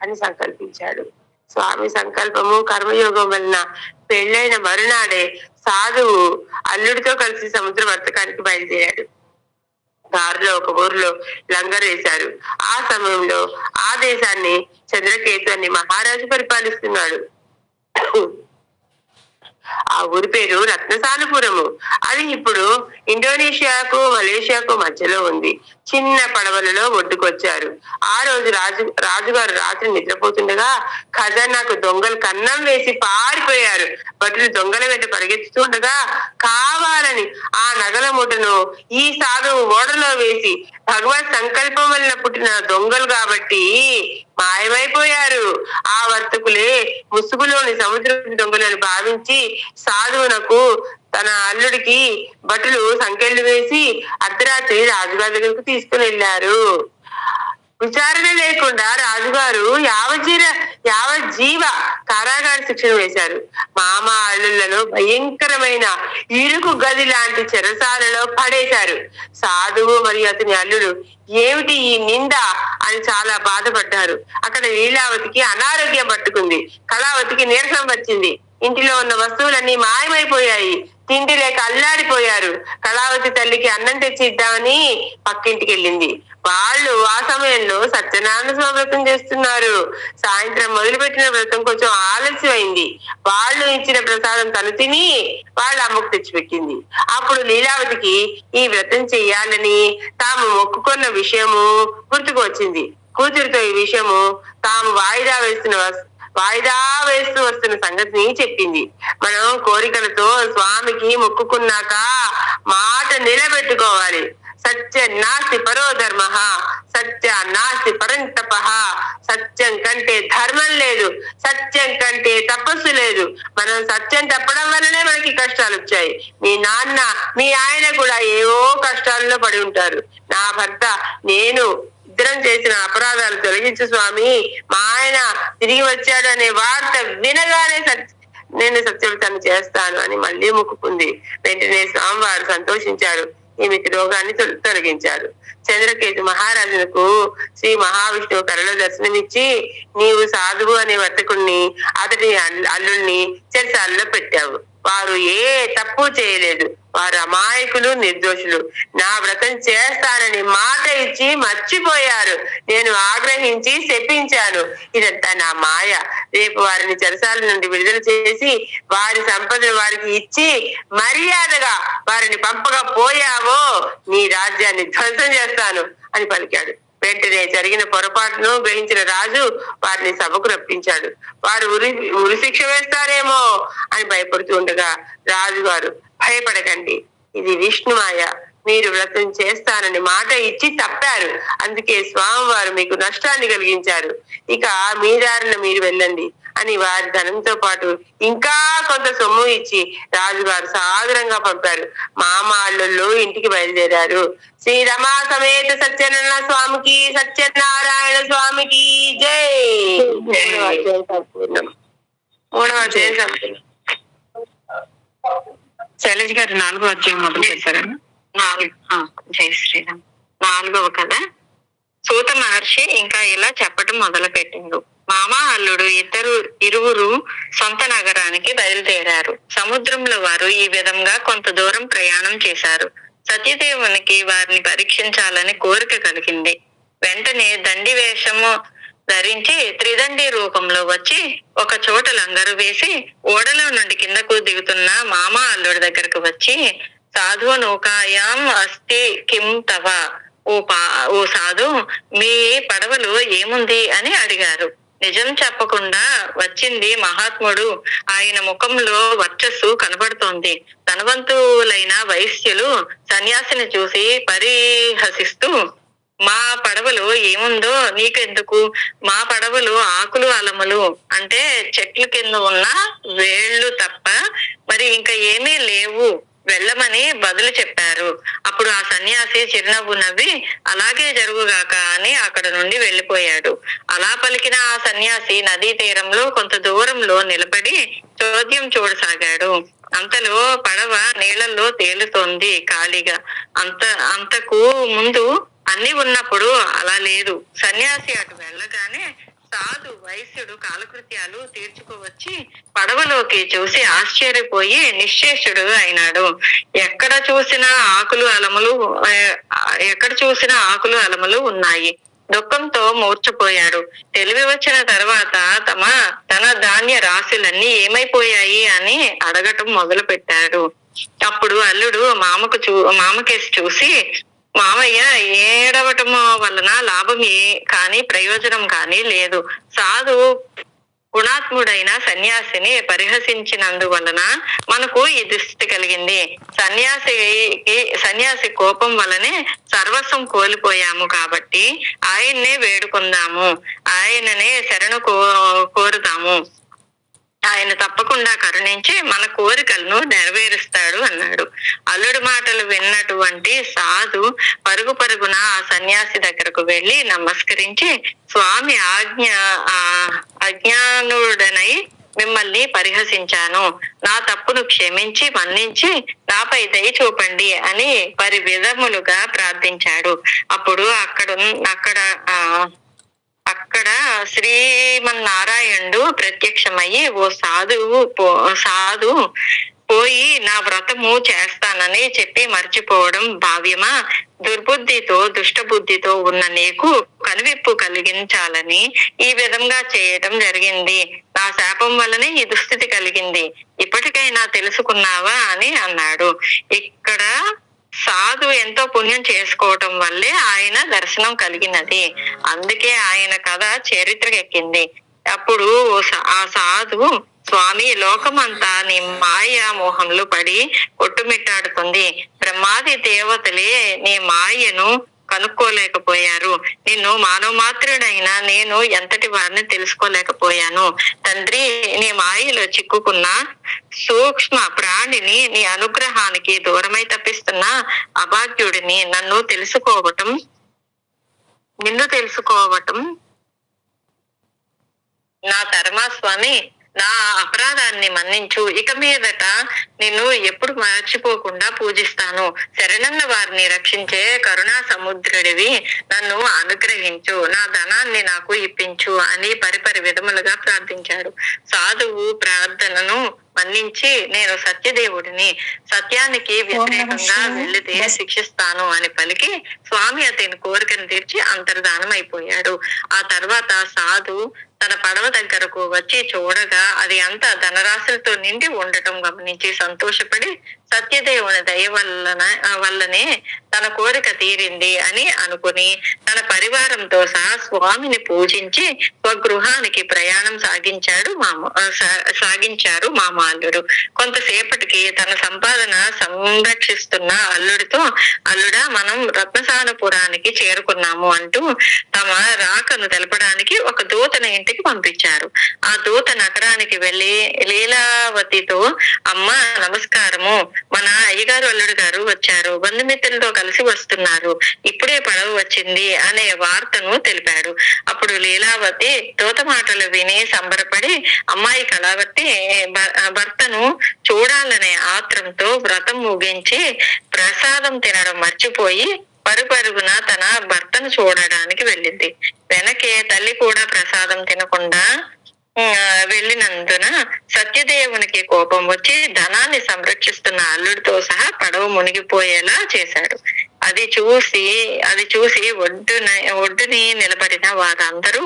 అని సంకల్పించాడు. స్వామి సంకల్పము కర్మయోగం వలన పెళ్ళైన మరునాడే సాధువు అల్లుడితో కలిసి సముద్ర వర్తకానికి బయలుదేరాడు. దారిలో ఒక ఊరిలో లంగర్ వేశారు. ఆ సమయంలో ఆ దేశాన్ని చంద్రకేతు అని మహారాజు పరిపాలిస్తున్నాడు. ఆ ఊరి పేరు రత్నసానుపురము. అది ఇప్పుడు ఇండోనేషియాకు మలేషియాకు మధ్యలో ఉంది. చిన్న పడవలలో ఒడ్డుకొచ్చారు. ఆ రోజు రాజుగారు రాత్రి నిద్రపోతుండగా ఖజానాకు దొంగలు కన్నం వేసి పారిపోయారు. భటులు దొంగల వెంట పరిగెత్తుతుండగా కావాలని ఆ నగల మూటను ఈ సాధువు ఓడలో వేసి, భగవత్ సంకల్పం వలన పుట్టిన దొంగలు కాబట్టి మాయమైపోయారు. ఆ వర్తకులే ముసుగులోని సముద్ర దొంగలను భావించి సాధువునకు తన అల్లుడికి భటులు సంకెళ్లు వేసి అర్ధరాత్రి రాజుగారి దగ్గరకు తీసుకుని వెళ్ళారు. విచారణ లేకుండా రాజుగారు యావజ్జీవ కారాగార శిక్షణ వేశారు. మామ అల్లుళ్లను భయంకరమైన ఇరుకు గది లాంటి చెరసాలలో పడేశారు. సాధువు మరియు అతని అల్లుడు ఏమిటి ఈ నింద అని చాలా బాధపడ్డారు. అక్కడ లీలావతికి అనారోగ్యం పట్టుకుంది. కళావతికి నీరసం వచ్చింది. ఇంటిలో ఉన్న వస్తువులన్నీ మాయమైపోయాయి. తిండి లేక అల్లాడిపోయారు. కళావతి తల్లికి అన్నం తెచ్చి ఇద్దామని పక్కింటికి వెళ్ళింది. వాళ్ళు ఆ సమయంలో సత్యనారాయణ స్వామి వ్రతం చేస్తున్నారు. సాయంత్రం మొదలుపెట్టిన వ్రతం కొంచెం ఆలస్యమైంది. వాళ్ళు ఇచ్చిన ప్రసాదం తను తిని వాళ్ళ అమ్మకు తెచ్చిపెట్టింది. అప్పుడు లీలావతికి ఈ వ్రతం చెయ్యాలని తాము మొక్కుకున్న విషయము గుర్తుకు వచ్చింది. కూతురితో ఈ విషయము తాము వాయిదా వేస్తూ వస్తున్న సంగతిని చెప్పింది. మనం కోరికలతో స్వామికి మొక్కుకున్నాక మాట నిలబెట్టుకోవాలి. సత్య నాస్తి పరో ధర్మ, సత్య నాస్తి పరంతప. సత్యం కంటే ధర్మం లేదు, సత్యం కంటే తపస్సు లేదు. మనం సత్యం తప్పడం వల్లనే మనకి కష్టాలు వచ్చాయి. మీ నాన్న మీ ఆయన కూడా ఏవో కష్టాల్లో పడి ఉంటారు. నా భర్త నేను ఇద్దరం చేసిన అపరాధాలు తొలగించు స్వామి, మా ఆయన తిరిగి వచ్చాడు అనే వార్త వినగానే నేను సత్యవ్రతాన్ని చేస్తాను అని మళ్ళీ మొక్కుకుంది. వెంటనే స్వామివారు సంతోషించారు. ఈమెకి రోగాన్ని తొలగించారు. చంద్రకేతు మహారాజునకు శ్రీ మహావిష్ణువు కలలో దర్శనమిచ్చి, నీవు సాధువు అనే వర్తకుణ్ణి అతడి అల్లుల్ని చెరసాలలో పెట్టావు. వారు ఏ తప్పు చేయలేదు. వారు అమాయకులు, నిర్దోషులు. నా వ్రతం చేస్తానని మాట ఇచ్చి మర్చిపోయారు. నేను ఆగ్రహించి శపించాను. ఇదంతా నా మాయ. రేపు వారిని చెరసాల నుండి విడుదల చేసి వారి సంపదను వారికి ఇచ్చి మర్యాదగా వారిని పంపకపోయావో నీ రాజ్యాన్ని ధ్వంసం చేస్తాను అని పలికాడు. వెంటనే జరిగిన పొరపాటును గ్రహించిన రాజు వారిని సభకు రప్పించాడు. వారు ఉరి శిక్ష వేస్తారేమో అని భయపడుతూ ఉండగా రాజుగారు, భయపడకండి, ఇది విష్ణుమాయ. మీరు వ్రతం చేస్తానని మాట ఇచ్చి తప్పారు. అందుకే స్వామివారు మీకు నష్టాన్ని కలిగించారు. ఇక మీ దారిన మీరు వెళ్ళండి అని వారి ధనంతో పాటు ఇంకా కొంత సొమ్ము ఇచ్చి రాజుగారు సాదరంగా పంపారు. మామాళ్ళు ఇంటికి బయలుదేరారు. శ్రీ రమా సమేత సత్యనారాయణ స్వామికి, సత్యనారాయణ స్వామికి జై. మూడవ అధ్యాయం సంపూర్ణం. శైలజ గారు 4వ అధ్యాయం మొదలు పెట్టారా? జై శ్రీరామ్. 4వ కథ. సూత మహర్షి ఇంకా ఇలా చెప్పటం మొదలు పెట్టిండు. మామ అల్లుడు ఇరువురు సొంత నగరానికి బయలుదేరారు. సముద్రంలో వారు ఈ విధంగా కొంత దూరం ప్రయాణం చేశారు. సత్యదేవునికి వారిని పరీక్షించాలని కోరిక కలిగింది. వెంటనే దండి వేషము ధరించి త్రిదండి రూపంలో వచ్చి ఒక చోట లంగరు వేసి ఓడలో నుండి కిందకు దిగుతున్న మామ అల్లుడి దగ్గరకు వచ్చి, సాధు నౌకాయాం అస్తి కిం తవ, ఓ సాధు, మీ పడవలో ఏముంది అని అడిగారు. నిజం చెప్పకుండా వచ్చింది మహాత్ముడు. ఆయన ముఖంలో వర్చస్సు కనబడుతోంది. ధనవంతులైన వైశ్యులు సన్యాసిని చూసి పరిహసిస్తూ, మా పడవలో ఏముందో నీకెందుకు? మా పడవలో ఆకులు అలములు అంటే చెట్ల కింద ఉన్న వేళ్లు తప్ప మరి ఇంకా ఏమీ లేవు, వెళ్ళమని బదులు చెప్పారు. అప్పుడు ఆ సన్యాసి చిరునవ్వు నవ్వి, అలాగే జరుగుగాక అని అక్కడ నుండి వెళ్ళిపోయాడు. అలా పలికిన ఆ సన్యాసి నదీ తీరంలో కొంత దూరంలో నిలబడి చోద్యం చూడసాగాడు. అంతలో పడవ నీళ్లలో తేలుతోంది ఖాళీగా. అంతకు ముందు అన్ని ఉన్నప్పుడు అలా లేదు. సన్యాసి అటు వెళ్ళగానే సాధు వైశ్యుడు కాలకృత్యాలు తీర్చుకోవచ్చి పడవలోకి చూసి ఆశ్చర్యపోయి నిశ్చేషుడు అయినాడు. ఎక్కడ చూసినా ఆకులు అలములు ఉన్నాయి. దుఃఖంతో మూర్చపోయాడు. తెలివి వచ్చిన తర్వాత తన ధాన్య రాశులన్నీ ఏమైపోయాయి అని అడగటం మొదలు పెట్టాడు. అప్పుడు అల్లుడు మామకేసి చూసి, మామయ్య, ఏడవటం వలన లాభం కానీ ప్రయోజనం కానీ లేదు. సాధు గుణాత్ముడైన సన్యాసిని పరిహసించినందువలన మనకు ఈ దుస్థితి కలిగింది. సన్యాసి కోపం వలనే సర్వస్వం కోల్పోయాము. కాబట్టి ఆయన్నే వేడుకుందాము, ఆయననే శరణు కోరుదాము. ఆయన తప్పకుండా కరుణించి మన కోరికలను నెరవేరుస్తాడు అన్నాడు. అల్లుడి మాటలు విన్నటువంటి సాధు పరుగున ఆ సన్యాసి దగ్గరకు వెళ్లి నమస్కరించి, స్వామి అజ్ఞానుడనై మిమ్మల్ని పరిహసించాను. నా తప్పును క్షమించి మన్నించి నాపై దయ చూపండి అని విధములుగా ప్రార్థించాడు. అప్పుడు అక్కడ శ్రీమన్నారాయణుడు ప్రత్యక్షమయ్యి, ఓ సాధు పోయి నా వ్రతము చేస్తానని చెప్పి మర్చిపోవడం భావ్యమా? దుర్బుద్ధితో దుష్టబుద్ధితో ఉన్న నీకు కనువిప్పు కలిగించాలని ఈ విధంగా చేయటం జరిగింది. నా శాపం వల్లనే ఈ దుస్థితి కలిగింది. ఇప్పటికైనా తెలుసుకున్నావా అని అన్నాడు. ఇక్కడ సాధు ఎంతో పుణ్యం చేసుకోవటం వల్లే ఆయన దర్శనం కలిగినది. అందుకే ఆయన కథ చరిత్రకెక్కింది. అప్పుడు ఆ సాధు, స్వామి, లోకమంతా నీ మాయ మోహంలో పడి కొట్టుమిట్టాడుతుంది. బ్రహ్మాది దేవతలే నీ మాయను కనుక్కోలేకపోయారు. నిన్ను మానవ మాత్రుడైన నేను ఎంతటి వారిని తెలుసుకోలేకపోయాను. తండ్రి, నీ మాయలో చిక్కుకున్న సూక్ష్మ ప్రాణిని నీ అనుగ్రహానికి దూరమై తప్పిస్తున్న అభాగ్యుడిని నిన్ను తెలుసుకోవటం నా ధర్మా స్వామి. నా అపరాధాన్ని మన్నించు. ఇక మీదట నిన్ను ఎప్పుడు మర్చిపోకుండా పూజిస్తాను. శరణన్న వారిని రక్షించే కరుణా సముద్రుడివి, నన్ను అనుగ్రహించు. నా ధనాన్ని నాకు ఇప్పించు అని పరిపరి విధములుగా ప్రార్థించాడు. సాధువు ప్రార్థనను మన్నించి, నేను సత్యదేవుడిని, సత్యానికి వ్యతిరేకంగా వెళ్లితే శిక్షిస్తాను అని పలికి స్వామి అతని కోరికను తీర్చి అంతర్ధానం అయిపోయాడు. ఆ తర్వాత సాధు తన పడవ దగ్గరకు వచ్చి చూడగా అది అంతా ధనరాశులతో నిండి ఉండటం గమనించి సంతోషపడి సత్యదేవుని దయ వల్లనే తన కోరిక తీరింది అని అనుకుని తన పరివారంతో సహా స్వామిని పూజించి స్వగృహానికి ప్రయాణం సాగించారు మామాల్లుడు. కొంతసేపటికి తన సంపాదన సంరక్షిస్తున్న అల్లుడితో, అల్లుడా, మనం రత్నసానపురానికి చేరుకున్నాము అంటూ తమ రాకను తెలపడానికి ఒక దూతను ఇంటికి పంపించారు. ఆ దూత నగరానికి వెళ్లి లీలావతితో, అమ్మ నమస్కారము, మన అయ్యగారు అల్లుడు గారు వచ్చారు, బంధుమిత్రులతో కలిసి వస్తున్నారు, ఇప్పుడే పడవ వచ్చింది అనే వార్తను తెలిపాడు. అప్పుడు లీలావతి దూత మాటలు విని సంబరపడి అమ్మాయి కళావతి భర్తను చూడాలనే ఆత్రంతో వ్రతం ముగించి ప్రసాదం తినడం మర్చిపోయి పరుగున తన భర్తను చూడడానికి వెళ్ళింది. వెనకే తల్లి కూడా ప్రసాదం తినకుండా వెళ్ళినందున సత్యదేవునికి కోపం వచ్చి ధనాన్ని సంరక్షిస్తున్న అల్లుడితో సహా పడవ మునిగిపోయేలా చేశాడు. అది చూసి ఒడ్డుని నిలబడిన వారందరూ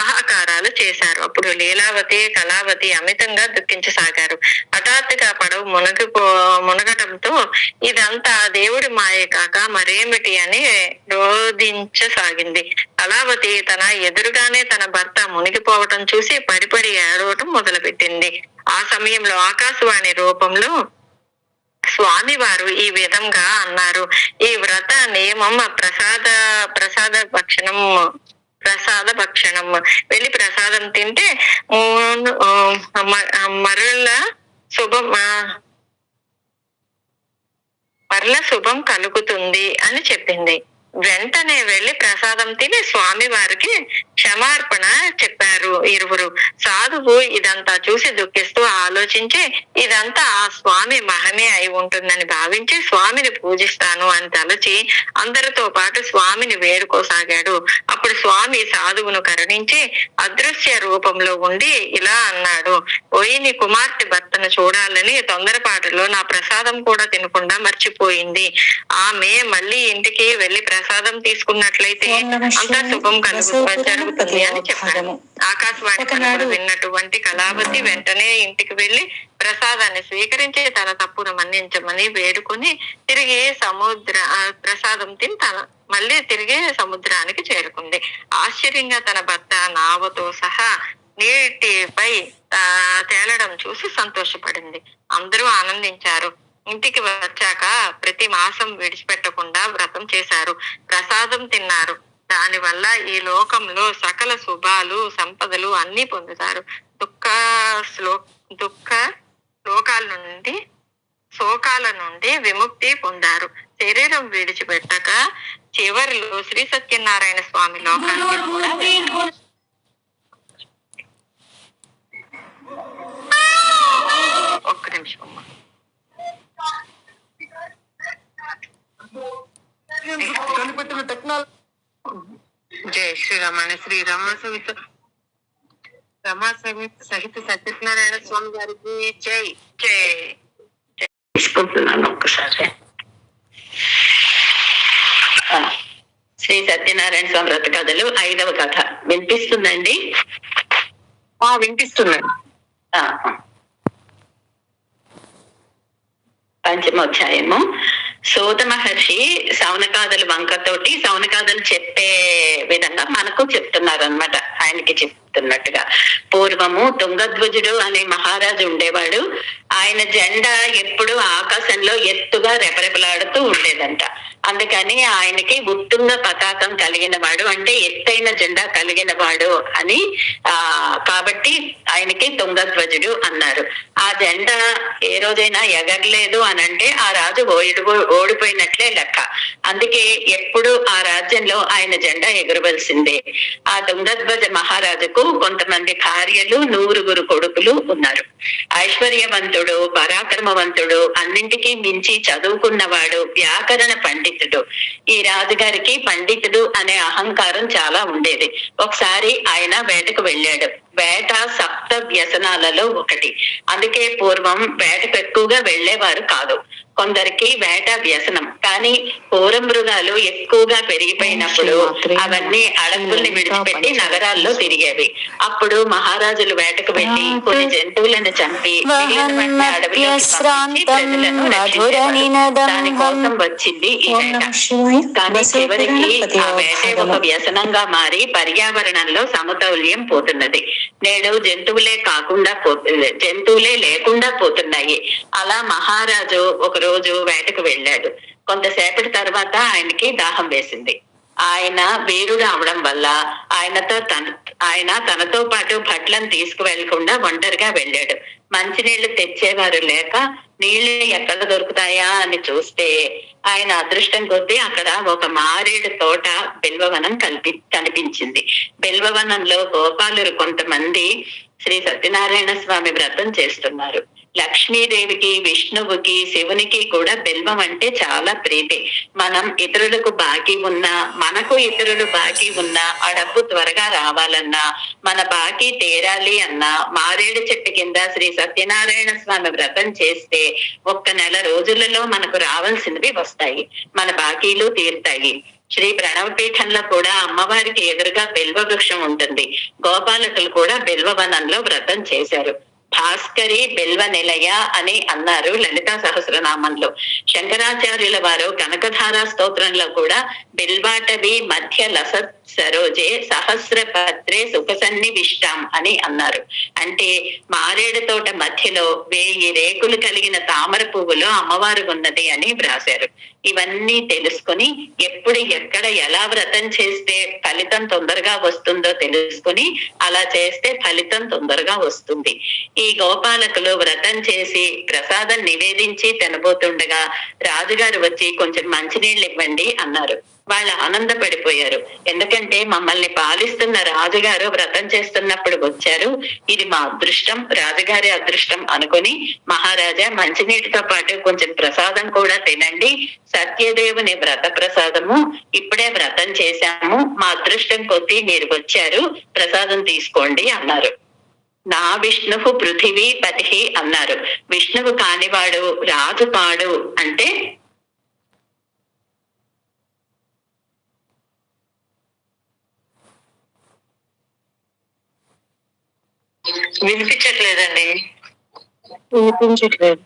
ఆహాకారాలు చేశారు. అప్పుడు లీలావతి, కళావతి అమితంగా దుఃఖించసాగారు. హఠాత్తుగా పడవ మునగటంతో ఇదంతా దేవుడి మాయ కాక మరేమిటి అని రోధించసాగింది. కళావతి తన ఎదురుగానే తన భర్త మునిగిపోవటం చూసి పడిపడి ఏడవటం మొదలుపెట్టింది. ఆ సమయంలో ఆకాశవాణి రూపంలో స్వామి వారు ఈ విధంగా అన్నారు. ఈ వ్రత నియమం ప్రసాద భక్షణం. వెళ్ళి ప్రసాదం తింటే మరల శుభం కలుగుతుంది అని చెప్పింది. వెంటనే వెళ్లి ప్రసాదం తిని స్వామి వారికి క్షమార్పణ చెప్పారు ఇరువురు. సాధువు ఇదంతా చూసి దుఃఖిస్తూ ఆలోచించి ఇదంతా ఆ స్వామి మహమే అయి ఉంటుందని భావించి స్వామిని పూజిస్తాను అని తలచి అందరితో పాటు స్వామిని వేడుకోసాగాడు. అప్పుడు స్వామి సాధువును కరుణించి అదృశ్య రూపంలో ఉండి ఇలా అన్నాడు. ఓయి, నీ కుమార్తె భర్తను చూడాలని తొందరపాటులో నా ప్రసాదం కూడా తినకుండా మర్చిపోయింది. ఆమె మళ్ళీ ఇంటికి వెళ్లి ప్రసాదం తీసుకున్నట్లయితే అంతా శుభం జరుగుతుంది అని చెప్పాడు. ఆకాశవాణి విన్నటువంటి కళావతి వెంటనే ఇంటికి వెళ్లి ప్రసాదాన్ని స్వీకరించి తన తప్పును మన్నించమని వేడుకొని ప్రసాదం తిని మళ్ళీ తిరిగి సముద్రానికి చేరుకుంది. ఆశ్చర్యంగా తన భర్త నావతో సహా నీటిపై తేలడం చూసి సంతోషపడింది. అందరూ ఆనందించారు. ఇంటికి వచ్చాక ప్రతి మాసం విడిచిపెట్టకుండా వ్రతం చేశారు, ప్రసాదం తిన్నారు. దానివల్ల ఈ లోకంలో సకల శుభాలు, సంపదలు అన్ని పొందుతారు. శోకాల నుండి విముక్తి పొందారు. శరీరం విడిచిపెట్టక చివరిలో శ్రీ సత్యనారాయణ స్వామి లోకానికి కూడా వెళ్ళారు. ఒక్క నిమిషం అమ్మా. జై శ్రీరామ. రమా సహిత సత్యనారాయణ స్వామి గారికి జై జై. తీసుకుంటున్నాను ఒక్కసారి. శ్రీ సత్యనారాయణ స్వామి వ్రత కథలు 5వ కథ వినిపిస్తుందండి? వినిపిస్తున్నాను. పంచమోధ్యాయము. సూత మహర్షి సౌనకాదుల వంకతోటి సౌనకాదులు చెప్పే విధంగా మనకు చెప్తున్నారు అనమాట. ఆయనకి చెప్తున్నట్టుగా, పూర్వము తుంగధ్వజుడు అనే మహారాజు ఉండేవాడు. ఆయన జెండా ఎప్పుడు ఆకాశంలో ఎత్తుగా రెపరెపలాడుతూ ఉండేదంట. అందుకని ఆయనకి ఉత్తుంగ పతాకం కలిగిన వాడు, అంటే ఎత్తైన జెండా కలిగిన వాడు అని కాబట్టి ఆయనకి తుంగధ్వజుడు అన్నారు. ఆ జెండా ఏ రోజైనా ఎగరలేదు అని అంటే ఆ రాజు ఓడిపోయినట్లే లెక్క. అందుకే ఎప్పుడు ఆ రాజ్యంలో ఆయన జెండా ఎగురవలసిందే. ఆ తుంగధ్వజ మహారాజుకు కొంతమంది భార్యలు, 100 కొడుకులు ఉన్నారు. ఐశ్వర్యవంతుడు, పరాక్రమవంతుడు, అన్నింటికీ మించి చదువుకున్నవాడు, వ్యాకరణ పండితుడు. ఈ రాజుగారికి పండితుడు అనే అహంకారం చాలా ఉండేది. ఒకసారి ఆయన వేటకు వెళ్ళాడు. వేట సప్త వ్యసనాలలో ఒకటి. అందుకే పూర్వం వేటకు ఎక్కువగా వెళ్లేవారు కాదు. కొందరికి వేట వ్యసనం. కానీ పూర్వ మృగాలు ఎక్కువగా పెరిగిపోయినప్పుడు అవన్నీ అడవుల్ని విడిచిపెట్టి నగరాల్లో తిరిగేవి. అప్పుడు మహారాజులు వేటకు వెళ్లి కొన్ని జంతువులను చంపి దానికోసం వచ్చింది ఈ వేట. కానీ చివరికి ఆ వేటే ఒక వ్యసనంగా మారి పర్యావరణంలో సమతౌల్యం పోతున్నది. నేడు జంతువులే లేకుండా పోతున్నాయి. అలా మహారాజు ఒక రోజు వేటకు వెళ్ళాడు. కొంతసేపటి తర్వాత ఆయనకి దాహం వేసింది. ఆయన వీరుడు అవడం వల్ల ఆయన తనతో పాటు భట్లను తీసుకువెళ్లకుండా ఒంటరిగా వెళ్ళాడు. మంచినీళ్లు తెచ్చేవారు లేక నీళ్లు ఎక్కడ దొరుకుతాయా అని చూస్తే ఆయన అదృష్టం కొద్దీ అక్కడ ఒక మారేడు తోట, బిల్వవనం కనిపించింది. బిల్వవనంలో గోపాలురు కొంతమంది శ్రీ సత్యనారాయణ స్వామి వ్రతం చేస్తున్నారు. లక్ష్మీదేవికి, విష్ణువుకి, శివునికి కూడా బిల్వం అంటే చాలా ప్రీతి. మనం ఇతరులకు బాకీ ఉన్నా, మనకు ఇతరులు బాకీ ఉన్నా, ఆ డబ్బు త్వరగా రావాలన్నా, మన బాకీ తీరాలి అన్నా మారేడు చెట్టు కింద శ్రీ సత్యనారాయణ స్వామి వ్రతం చేస్తే 1 నెల రోజులలో మనకు రావాల్సినవి వస్తాయి, మన బాకీలు తీరుతాయి. శ్రీ ప్రణవపీఠంలో కూడా అమ్మవారికి ఎదురుగా బిల్వ వృక్షం ఉంటుంది. గోపాలకులు కూడా బిల్వవనంలో వ్రతం చేశారు. భాస్కరి బిల్వ నిలయ అని అన్నారు లలితా సహస్రనామంలో. శంకరాచార్యుల వారు కనకధారా స్తోత్రంలో కూడా బిల్వాటవి మధ్య లసత్ సరోజే సహస్రపత్రే సుఖసన్నివిష్టాం అని అన్నారు. అంటే మారేడు తోట మధ్యలో 1000 రేకులు కలిగిన తామర పువ్వులో అమ్మవారు ఉన్నది అని వ్రాశారు. ఇవన్నీ తెలుసుకొని ఎప్పుడు ఎక్కడ ఎలా వ్రతం చేస్తే ఫలితం తొందరగా వస్తుందో తెలుసుకొని అలా చేస్తే ఫలితం తొందరగా వస్తుంది. ఈ గోపాలకులు వ్రతం చేసి ప్రసాదం నివేదించి తినబోతుండగా రాజుగారు వచ్చి కొంచెం మంచినీళ్ళు ఇవ్వండి అన్నారు. వాళ్ళు ఆనందపడిపోయారు. ఎందుకంటే మమ్మల్ని పాలిస్తున్న రాజుగారు వ్రతం చేస్తున్నప్పుడు వచ్చారు, ఇది మా అదృష్టం, రాజుగారి అదృష్టం అనుకుని, మహారాజా మంచినీటితో పాటు కొంచెం ప్రసాదం కూడా తినండి, సత్యదేవుని వ్రత ప్రసాదము, ఇప్పుడే వ్రతం చేశాము, మా అదృష్టం కొద్దీ మీరు వచ్చారు, ప్రసాదం తీసుకోండి అన్నారు. నా విష్ణువు పృథివీ పతి అన్నారు. విష్ణువు కానివాడు రాజు కాడు అంటే వినిపించట్లేదండి. వినిపించట్లేదు.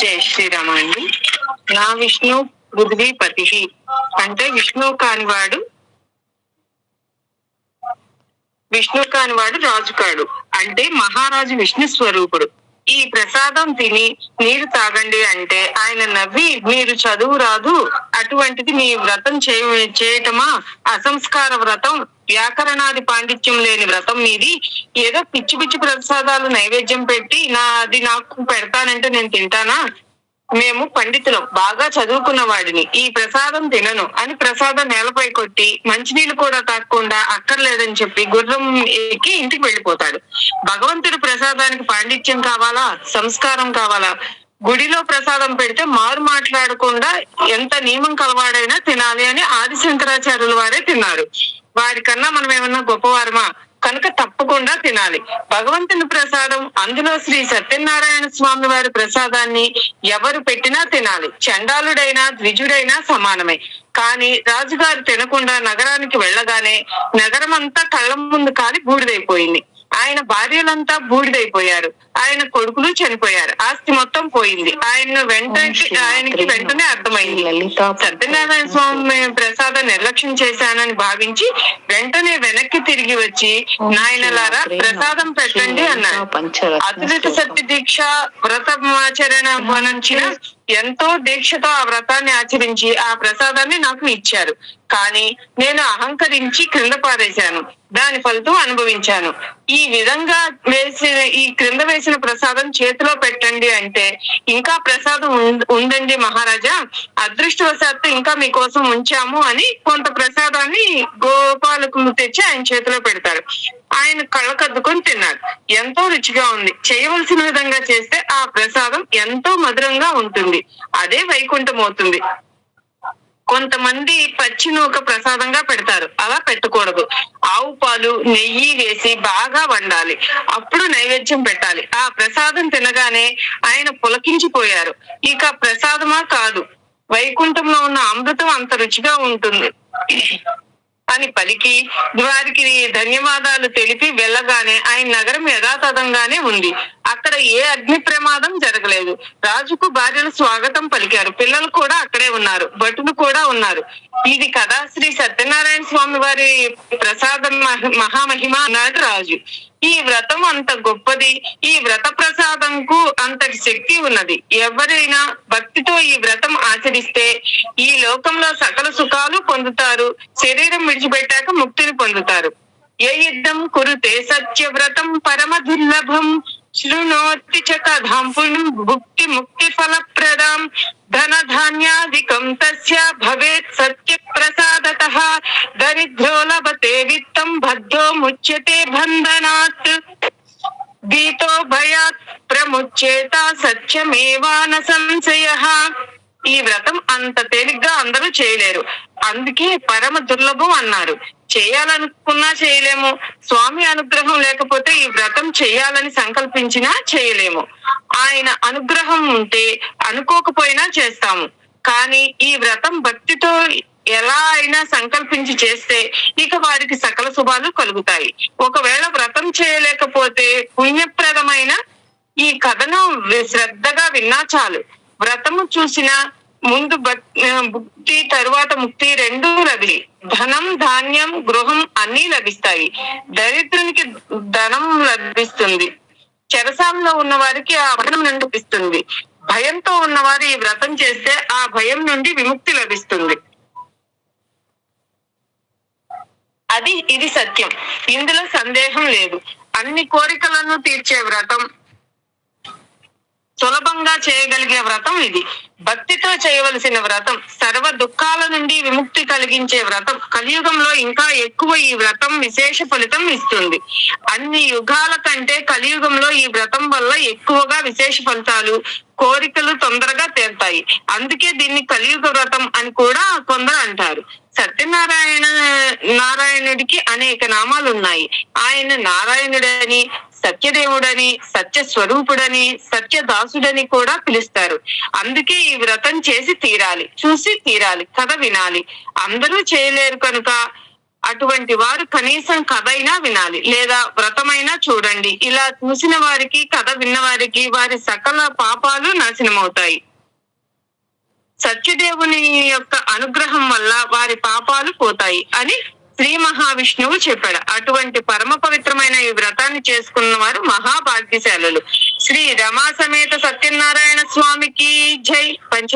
జై శ్రీరామ అండి. నా విష్ణు పృథ్వీ పతి అంటే విష్ణువు కానివాడు రాజు కాడు అంటే మహారాజు విష్ణు స్వరూపుడు. ఈ ప్రసాదం తిని నీరు తాగండి అంటే ఆయన నవ్వి, మీరు చదువు రాదు, అటువంటిది మీ వ్రతం చేయటమా, అసంస్కార వ్రతం, వ్యాకరణాది పాండిత్యం లేని వ్రతం మీది, ఏదో పిచ్చి పిచ్చి ప్రసాదాలు నైవేద్యం పెట్టి అది నాకు పెడతానంటే నేను తింటానా, మేము పండితులం, బాగా చదువుకున్న వాడిని, ఈ ప్రసాదం తినను అని ప్రసాదం నేలపై కొట్టి మంచినీళ్ళు కూడా తాగకుండా అక్కర్లేదని చెప్పి గుర్రం ఎక్కి ఇంటికి వెళ్ళిపోతాడు. భగవంతుడి ప్రసాదానికి పాండిత్యం కావాలా, సంస్కారం కావాలా? గుడిలో ప్రసాదం పెడితే మారు మాట్లాడకుండా ఎంత నియమం కలవాడైనా తినాలి అని ఆది శంకరాచార్యుల వారే తిన్నారు. వారికన్నా మనం ఏమన్నా గొప్పవారమా? కనుక తప్పకుండా తినాలి. భగవంతుని ప్రసాదం, అందులో శ్రీ సత్యనారాయణ స్వామి వారి ప్రసాదాన్ని ఎవరు పెట్టినా తినాలి. చండాలుడైనా ద్విజుడైనా సమానమే. కానీ రాజుగారు తినకుండా నగరానికి వెళ్ళగానే నగరం అంతా కళ్ళ ముందు కాలి బూడిదైపోయింది. ఆయన భార్యలంతా బూడిదైపోయారు. ఆయన కొడుకులు చనిపోయారు. ఆస్తి మొత్తం పోయింది. ఆయనకి వెంటనే అర్థమైంది సత్యనారాయణ స్వామి ప్రసాదం నిర్లక్ష్యం చేశానని భావించి వెంటనే వెనక్కి తిరిగి వచ్చి, నాయనలారా ప్రసాదం పెట్టండి అన్నారు. అతులిత సత్య దీక్ష వ్రతమాచరణ వనంచిన ఎంతో దీక్షతో ఆ వ్రతాన్ని ఆచరించి ఆ ప్రసాదాన్ని నాకు ఇచ్చారు. కానీ నేను అహంకరించి క్రింద పారేశాను. దాని ఫలితం అనుభవించాను. ఈ విధంగా ఈ క్రింద వేసిన ప్రసాదం చేతిలో పెట్టండి అంటే, ఇంకా ప్రసాదం ఉందండి మహారాజా, అదృష్టవశాత్తు ఇంకా మీకోసం ఉంచాము అని కొంత ప్రసాదాన్ని గోపాలకులు తెచ్చి ఆయన చేతిలో పెడతారు. ఆయన కళ్ళకద్దుకొని తిన్నారు. ఎంతో రుచిగా ఉంది. చేయవలసిన విధంగా చేస్తే ఆ ప్రసాదం ఎంతో మధురంగా ఉంటుంది. అదే వైకుంఠం అవుతుంది. కొంతమంది పచ్చి నూక ప్రసాదంగా పెడతారు. అలా పెట్టకూడదు. ఆవు పాలు, నెయ్యి వేసి బాగా వండాలి. అప్పుడు నైవేద్యం పెట్టాలి. ఆ ప్రసాదం తినగానే ఆయన పులకించిపోయారు. ఇక ప్రసాదమా కాదు, వైకుంఠంలో ఉన్న అమృతం అంత రుచిగా ఉంటుంది అని పలికి వారికి ధన్యవాదాలు తెలిపి వెళ్ళగానే ఆయన నగరం యథాతథంగానే ఉంది. అక్కడ ఏ అగ్ని ప్రమాదం జరగలేదు. రాజుకు భార్యలు స్వాగతం పలికారు. పిల్లలు కూడా అక్కడే ఉన్నారు. భటులు కూడా ఉన్నారు. ఇది కదా శ్రీ సత్యనారాయణ స్వామి వారి ప్రసాదం మహామహిమ అన్నాడు రాజు. ఈ వ్రతం అంత గొప్పది. ఈ వ్రత ప్రసాదంకు అంతటి శక్తి ఉన్నది. ఎవరైనా భక్తితో ఈ వ్రతం ఆచరిస్తే ఈ లోకంలో సకల సుఖాలు పొందుతారు. శరీరం విడిచిపెట్టాక ముక్తిని పొందుతారు. ఏ యుద్ధం కురుతే సత్యవ్రతం పరమ దుర్లభం శృణోతి చ కథాం భుక్తి ముక్తి ఫలప్రదాం ధన ధాన్యాదికం తస్య భవేత్ సత్య ప్రసాదతః దరిద్రో లభతే విత్తం భద్రో ముచ్యతే బంధనాత్ భీతో భయాత్ ప్రముచ్యేత సత్యమేవాన సంశయః. ఈ వ్రతం అంత తేలిగ్గా అందరూ చేయలేరు. అందుకే పరమ దుర్లభం అన్నారు. చేయాలనుకున్నా చేయలేము. స్వామి అనుగ్రహం లేకపోతే ఈ వ్రతం చేయాలని సంకల్పించినా చేయలేము. ఆయన అనుగ్రహం ఉంటే అనుకోకపోయినా చేస్తాము. కానీ ఈ వ్రతం భక్తితో ఎలా అయినా సంకల్పించి చేస్తే ఇక వారికి సకల శుభాలు కలుగుతాయి. ఒకవేళ వ్రతం చేయలేకపోతే పుణ్యప్రదమైన ఈ కథను శ్రద్ధగా విన్నా చాలు. వ్రతము చూసిన ముందు భక్తి, తరువాత ముక్తి రెండూ లభి. ధనం, ధాన్యం, గృహం అన్ని లభిస్తాయి. దరిద్రునికి ధనం లభిస్తుంది. చెరసాలలో ఉన్న వారికి ఆ భయం నుండి లభిస్తుంది. భయంతో ఉన్నవారు ఈ వ్రతం చేస్తే ఆ భయం నుండి విముక్తి లభిస్తుంది. ఇది సత్యం. ఇందులో సందేహం లేదు. అన్ని కోరికలను తీర్చే వ్రతం, సులభంగా చేయగలిగే వ్రతం ఇది. భక్తితో చేయవలసిన వ్రతం, సర్వ దుఃఖాల నుండి విముక్తి కలిగించే వ్రతం. కలియుగంలో ఇంకా ఎక్కువ ఈ వ్రతం విశేష ఫలితం ఇస్తుంది. అన్ని యుగాల కంటే కలియుగంలో ఈ వ్రతం వల్ల ఎక్కువగా విశేష ఫలితాలు, కోరికలు తొందరగా తీరుతాయి. అందుకే దీన్ని కలియుగ వ్రతం అని కూడా కొందరు అంటారు. నారాయణుడికి అనేక నామాలు ఉన్నాయి. ఆయన నారాయణుడని, సత్యదేవుడని, సత్య స్వరూపుడని, సత్యదాసుడని కూడా పిలుస్తారు. అందుకే ఈ వ్రతం చేసి తీరాలి, చూసి తీరాలి, కథ వినాలి. అందరూ చేయలేరు కనుక అటువంటి వారు కనీసం కథ అయినా వినాలి, లేదా వ్రతమైనా చూడండి. ఇలా చూసిన వారికి, కథ విన్న వారికి వారి సకల పాపాలు నాశనమవుతాయి. సత్యదేవుని యొక్క అనుగ్రహం వల్ల వారి పాపాలు పోతాయి అని శ్రీ మహావిష్ణువు చెప్పాడు. అటువంటి పరమ పవిత్రమైన ఈ వ్రతాన్ని చేసుకున్న వారు మహాభాగ్యశాలులు. శ్రీ రమా సమేత సత్యనారాయణ స్వామికి జై. పంచ